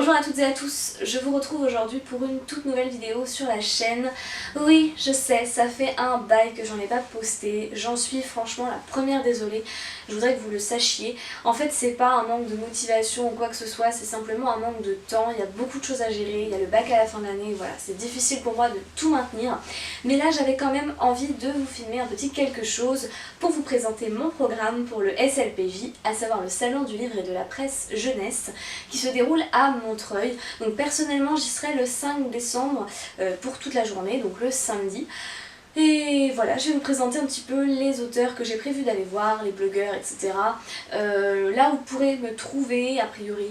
Bonjour à toutes et à tous, je vous retrouve aujourd'hui pour une toute nouvelle vidéo sur la chaîne. Oui, je sais, ça fait un bail que j'en ai pas posté, j'en suis franchement la première désolée, je voudrais que vous le sachiez. En fait, c'est pas un manque de motivation ou quoi que ce soit, c'est simplement un manque de temps, il y a beaucoup de choses à gérer, il y a le bac à la fin de l'année, voilà, c'est difficile pour moi de tout maintenir. Mais là, j'avais quand même envie de vous filmer un petit quelque chose pour vous présenter mon programme pour le SLPJ, à savoir le Salon du Livre et de la Presse Jeunesse, qui se déroule à Montreuil. Donc personnellement j'y serai le 5 décembre pour toute la journée, donc le samedi. Et voilà, je vais vous présenter un petit peu les auteurs que j'ai prévu d'aller voir, les blogueurs, etc. Là où vous pourrez me trouver, a priori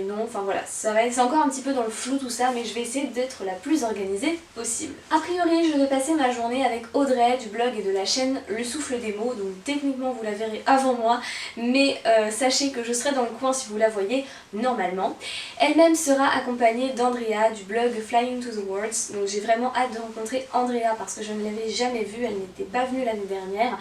non, enfin voilà, c'est encore un petit peu dans le flou tout ça, mais je vais essayer d'être la plus organisée possible. A priori, je vais passer ma journée avec Audrey du blog et de la chaîne Le Souffle des mots, donc techniquement vous la verrez avant moi, mais sachez que je serai dans le coin si vous la voyez normalement. Elle-même sera accompagnée d'Andrea du blog Flying to the Worlds, donc j'ai vraiment hâte de rencontrer Andrea parce que je ne l'avais jamais vue, elle n'était pas venue l'année dernière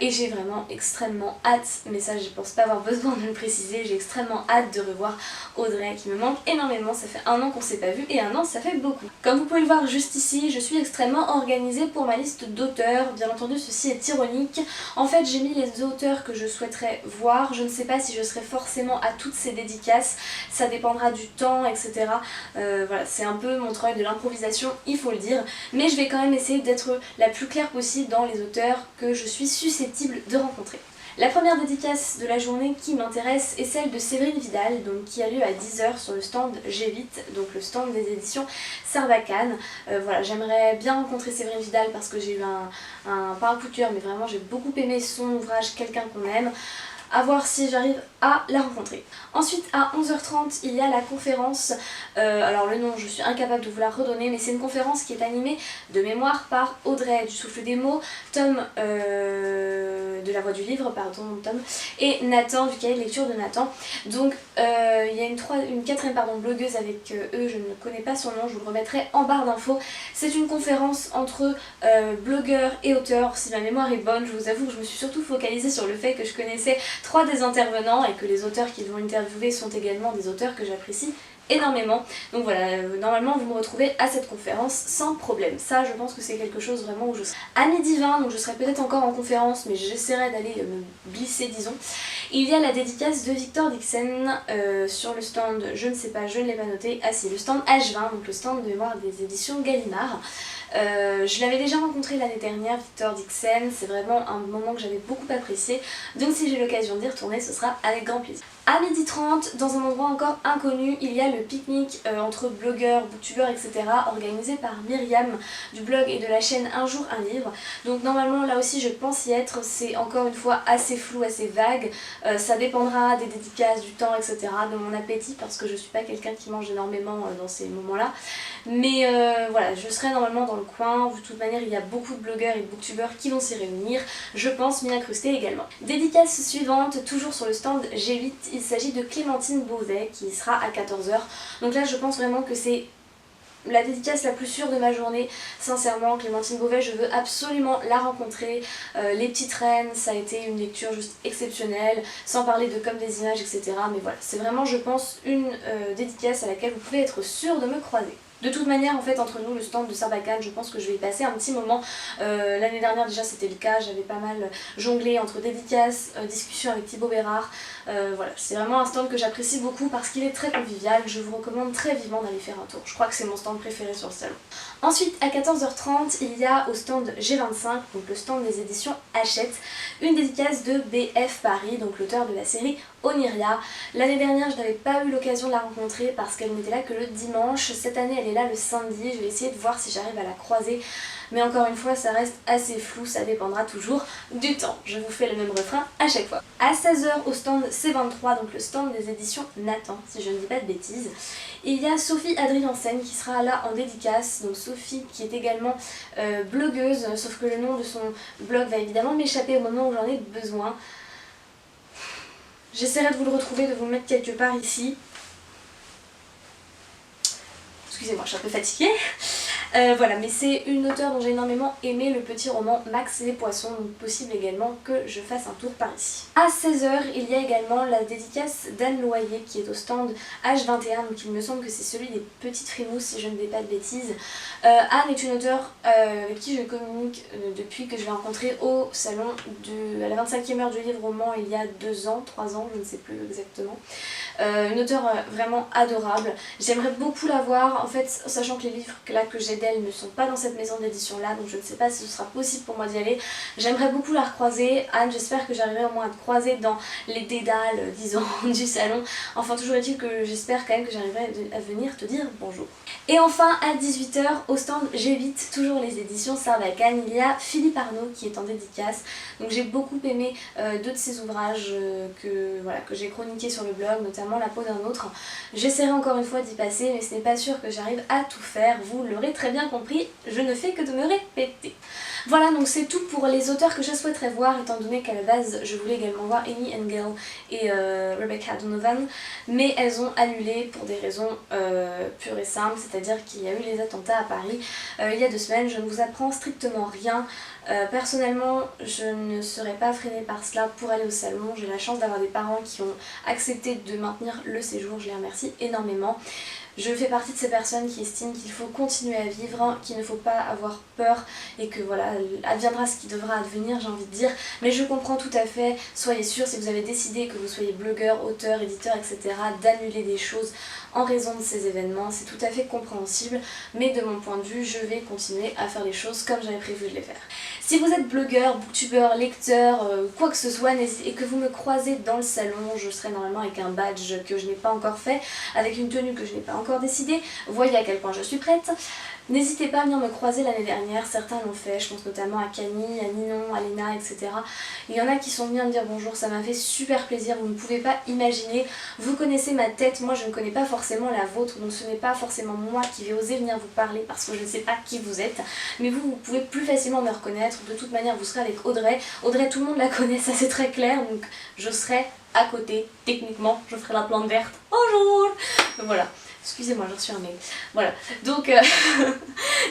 et j'ai vraiment extrêmement hâte, mais ça je pense pas avoir besoin de le préciser, j'ai extrêmement hâte de revoir Audrey qui me manque énormément, ça fait un an qu'on s'est pas vu et un an ça fait beaucoup. Comme vous pouvez le voir juste ici, je suis extrêmement organisée pour ma liste d'auteurs, bien entendu ceci est ironique. En fait j'ai mis les auteurs que je souhaiterais voir, je ne sais pas si je serai forcément à toutes ces dédicaces, ça dépendra du temps etc. Voilà, c'est un peu mon travail de l'improvisation, il faut le dire, mais je vais quand même essayer d'être la plus claire possible dans les auteurs que je suis susceptible de rencontrer. La première dédicace de la journée qui m'intéresse est celle de Séverine Vidal, donc qui a lieu à 10 h sur le stand G8, donc le stand des éditions Sarbacane. Voilà, j'aimerais bien rencontrer Séverine Vidal parce que j'ai eu pas un coup de cœur, mais vraiment j'ai beaucoup aimé son ouvrage Quelqu'un qu'on aime. À voir si j'arrive à la rencontrer. Ensuite à 11h30 il y a la conférence, alors le nom je suis incapable de vous la redonner, mais c'est une conférence qui est animée de mémoire par Audrey du Souffle des mots, Tom de la Voix du Livre, pardon Tom, et Nathan du cahier de lecture de Nathan. Donc il y a une quatrième blogueuse avec eux, je ne connais pas son nom, je vous le remettrai en barre d'infos. C'est une conférence entre blogueurs et auteurs, si ma mémoire est bonne. Je vous avoue que je me suis surtout focalisée sur le fait que je connaissais 3 des intervenants et que les auteurs qu'ils vont interviewer sont également des auteurs que j'apprécie énormément. Donc voilà, normalement vous me retrouvez à cette conférence sans problème. Ça je pense que c'est quelque chose vraiment où je serai à midi 20, donc je serai peut-être encore en conférence, mais j'essaierai d'aller me glisser disons. Il y a la dédicace de Victor Dixen sur le stand, je ne sais pas, je ne l'ai pas noté, ah si, le stand H20, donc le stand de mémoire des éditions Gallimard. Je l'avais déjà rencontré l'année dernière, Victor Dixen, c'est vraiment un moment que j'avais beaucoup apprécié, donc si j'ai l'occasion d'y retourner, ce sera avec grand plaisir. À 12h30, dans un endroit encore inconnu, il y a le pique-nique entre blogueurs, booktubeurs, etc. organisé par Myriam du blog et de la chaîne Un jour un livre. Donc normalement là aussi je pense y être, c'est encore une fois assez flou, assez vague, ça dépendra des dédicaces, du temps, etc. de mon appétit parce que je suis pas quelqu'un qui mange énormément dans ces moments-là. Mais voilà, je serai normalement dans le coin, de toute manière il y a beaucoup de blogueurs et de booktubeurs qui vont s'y réunir, je pense m'y incruster également. Dédicace suivante, toujours sur le stand G8, il s'agit de Clémentine Beauvais qui sera à 14 h. Donc là je pense vraiment que c'est la dédicace la plus sûre de ma journée, sincèrement. Clémentine Beauvais, je veux absolument la rencontrer. Les Petites Reines, ça a été une lecture juste exceptionnelle, sans parler de Comme des images, etc. Mais voilà, c'est vraiment, je pense, une dédicace à laquelle vous pouvez être sûr de me croiser. De toute manière, en fait, entre nous, le stand de Sarbacane, je pense que je vais y passer un petit moment. L'année dernière, déjà, c'était le cas. J'avais pas mal jonglé entre dédicaces, discussions avec Thibaut Bérard. Voilà, c'est vraiment un stand que j'apprécie beaucoup parce qu'il est très convivial. Je vous recommande très vivement d'aller faire un tour. Je crois que c'est mon stand préféré sur le salon. Ensuite, à 14h30, il y a au stand G25, donc le stand des éditions Hachette, une dédicace de BF Paris, donc l'auteur de la série Oniria. L'année dernière, je n'avais pas eu l'occasion de la rencontrer parce qu'elle n'était là que le dimanche. Cette année, elle est là le samedi. Je vais essayer de voir si j'arrive à la croiser. Mais encore une fois, ça reste assez flou, ça dépendra toujours du temps. Je vous fais le même refrain à chaque fois. À 16 h au stand C23, donc le stand des éditions Nathan, si je ne dis pas de bêtises, il y a Sophie Adriansen qui sera là en dédicace. Donc Sophie qui est également blogueuse, sauf que le nom de son blog va évidemment m'échapper au moment où j'en ai besoin. J'essaierai de vous le retrouver, de vous le mettre quelque part ici. Excusez-moi, je suis un peu fatiguée. Voilà, mais c'est une auteure dont j'ai énormément aimé le petit roman Max et les poissons, donc possible également que je fasse un tour par ici. À 16h, il y a également la dédicace d'Anne Loyer qui est au stand H21, donc il me semble que c'est celui des petites frimouses si je ne dis pas de bêtises. Anne est une auteure avec qui je communique depuis que je l'ai rencontrée au salon à la 25e heure du livre roman il y a 2 ans, 3 ans, je ne sais plus exactement. Une auteure vraiment adorable. J'aimerais beaucoup la voir, en fait, sachant que les livres que j'ai d'elle ne sont pas dans cette maison d'édition là, donc je ne sais pas si ce sera possible pour moi d'y aller. J'aimerais beaucoup la recroiser. Anne, j'espère que j'arriverai au moins à te croiser dans les dédales, disons, du salon. Enfin, toujours est-il que j'espère quand même que j'arriverai à venir te dire bonjour. Et enfin, à 18h, au stand J'évite, toujours les éditions Sarbacane, il y a Philippe Arnaud qui est en dédicace. Donc j'ai beaucoup aimé 2 de ses ouvrages que j'ai chroniqués sur le blog, notamment La peau d'un autre. J'essaierai encore une fois d'y passer, mais ce n'est pas sûr que j'arrive à tout faire, vous l'aurez très bien compris, je ne fais que de me répéter. Voilà, donc c'est tout pour les auteurs que je souhaiterais voir, étant donné qu'à la base je voulais également voir Amy Engel et Rebecca Donovan, mais elles ont annulé pour des raisons pures et simples, c'est-à-dire qu'il y a eu les attentats à Paris il y a 2 semaines. Je ne vous apprends strictement rien. Personnellement, je ne serais pas freinée par cela pour aller au salon. J'ai la chance d'avoir des parents qui ont accepté de maintenir le séjour, je les remercie énormément. Je fais partie de ces personnes qui estiment qu'il faut continuer à vivre, qu'il ne faut pas avoir peur et que voilà, adviendra ce qui devra advenir, j'ai envie de dire. Mais je comprends tout à fait, soyez sûrs, si vous avez décidé que vous soyez blogueur, auteur, éditeur, etc., d'annuler des choses en raison de ces événements, c'est tout à fait compréhensible. Mais de mon point de vue, je vais continuer à faire les choses comme j'avais prévu de les faire. Si vous êtes blogueur, booktubeur, lecteur, quoi que ce soit, et que vous me croisez dans le salon, je serai normalement avec un badge que je n'ai pas encore fait, avec une tenue que je n'ai pas encore décidée, voyez à quel point je suis prête. N'hésitez pas à venir me croiser l'année dernière, certains l'ont fait, je pense notamment à Camille, à Ninon, à Léna, etc. Il y en a qui sont venus me dire bonjour, ça m'a fait super plaisir, vous ne pouvez pas imaginer, vous connaissez ma tête, moi je ne connais pas forcément la vôtre, donc ce n'est pas forcément moi qui vais oser venir vous parler parce que je ne sais pas qui vous êtes, mais vous pouvez plus facilement me reconnaître, de toute manière vous serez avec Audrey, tout le monde la connaît, ça c'est très clair, donc je serai à côté, techniquement, je ferai la plante verte, bonjour. Voilà. Excusez-moi, j'ai reçu un mail. Voilà, donc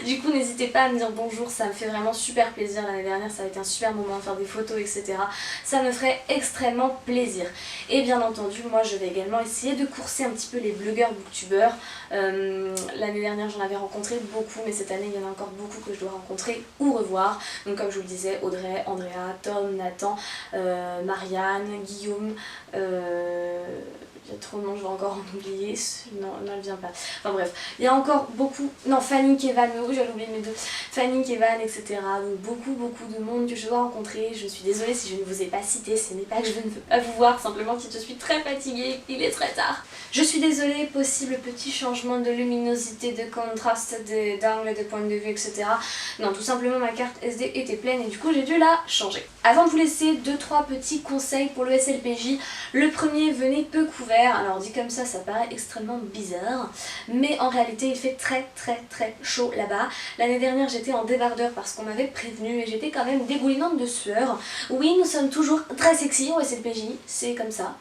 du coup n'hésitez pas à me dire bonjour, ça me fait vraiment super plaisir. L'année dernière ça a été un super moment de faire des photos, etc. Ça me ferait extrêmement plaisir. Et bien entendu, moi je vais également essayer de courser un petit peu les blogueurs, booktubeurs. L'année dernière j'en avais rencontré beaucoup, mais cette année il y en a encore beaucoup que je dois rencontrer ou revoir. Donc comme je vous le disais, Audrey, Andrea, Tom, Nathan, Marianne, Guillaume... il y a trop de noms, je vais encore en oublier. Non, elle vient pas. Enfin bref, il y a encore beaucoup. Non, Fanny, Kevan, mais oui, j'allais oublier mes 2. Fanny, Kevan, etc. Donc beaucoup de monde que je dois rencontrer. Je suis désolée si je ne vous ai pas cité. Ce n'est pas que je ne veux pas vous voir, simplement que je suis très fatiguée. Il est très tard. Je suis désolée, possible petit changement de luminosité, de contraste, d'angle, de point de vue, etc. Non, tout simplement ma carte SD était pleine et du coup j'ai dû la changer. Avant de vous laisser 2-3 petits conseils pour le SLPJ. Le premier, venez peu couvert. Alors dit comme ça paraît extrêmement bizarre, mais en réalité il fait très chaud là-bas. L'année dernière j'étais en débardeur parce qu'on m'avait prévenu et j'étais quand même dégoulinante de sueur. Oui, nous sommes toujours très sexy au SLPJ, c'est comme ça.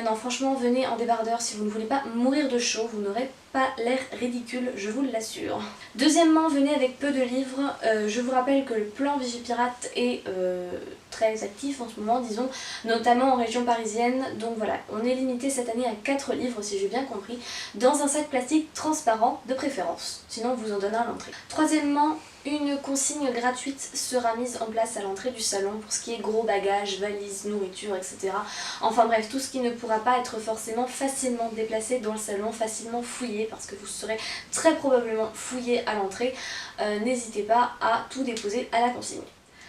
Non, franchement, venez en débardeur si vous ne voulez pas mourir de chaud, vous n'aurez pas l'air ridicule, je vous l'assure. Deuxièmement, venez avec peu de livres. Je vous rappelle que le plan Vigipirate est très actif en ce moment, disons, notamment en région parisienne. Donc voilà, on est limité cette année à 4 livres, si j'ai bien compris, dans un sac plastique transparent de préférence. Sinon, on vous en donne à l'entrée. Troisièmement, une consigne gratuite sera mise en place à l'entrée du salon pour ce qui est gros bagages, valises, nourriture, etc. Enfin bref, tout ce qui ne pourra pas être forcément facilement déplacé dans le salon, facilement fouillé, parce que vous serez très probablement fouillé à l'entrée. N'hésitez pas à tout déposer à la consigne.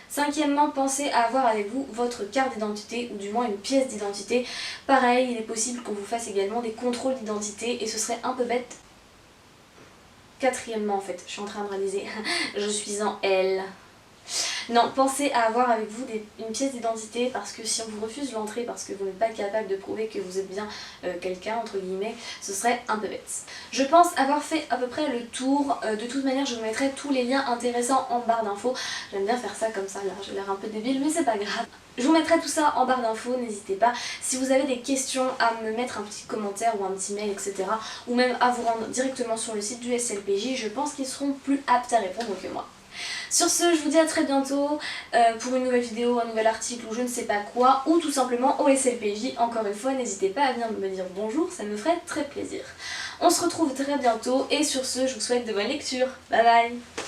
Cinquièmement, pensez à avoir avec vous votre carte d'identité ou du moins une pièce d'identité. Pareil, il est possible qu'on vous fasse également des contrôles d'identité et ce serait un peu bête. Quatrièmement en fait, je suis en train de réaliser, je suis en L. Non, pensez à avoir avec vous une pièce d'identité parce que si on vous refuse l'entrée parce que vous n'êtes pas capable de prouver que vous êtes bien quelqu'un, entre guillemets, ce serait un peu bête. Je pense avoir fait à peu près le tour. De toute manière, je vous mettrai tous les liens intéressants en barre d'infos. J'aime bien faire ça comme ça, là j'ai l'air un peu débile, mais c'est pas grave. Je vous mettrai tout ça en barre d'infos, n'hésitez pas. Si vous avez des questions, à me mettre un petit commentaire ou un petit mail, etc. Ou même à vous rendre directement sur le site du SLPJ, je pense qu'ils seront plus aptes à répondre que moi. Sur ce, je vous dis à très bientôt pour une nouvelle vidéo, un nouvel article ou je ne sais pas quoi, ou tout simplement au SLPJ. Encore une fois, n'hésitez pas à venir me dire bonjour, ça me ferait très plaisir. On se retrouve très bientôt et sur ce, je vous souhaite de bonnes lectures. Bye bye.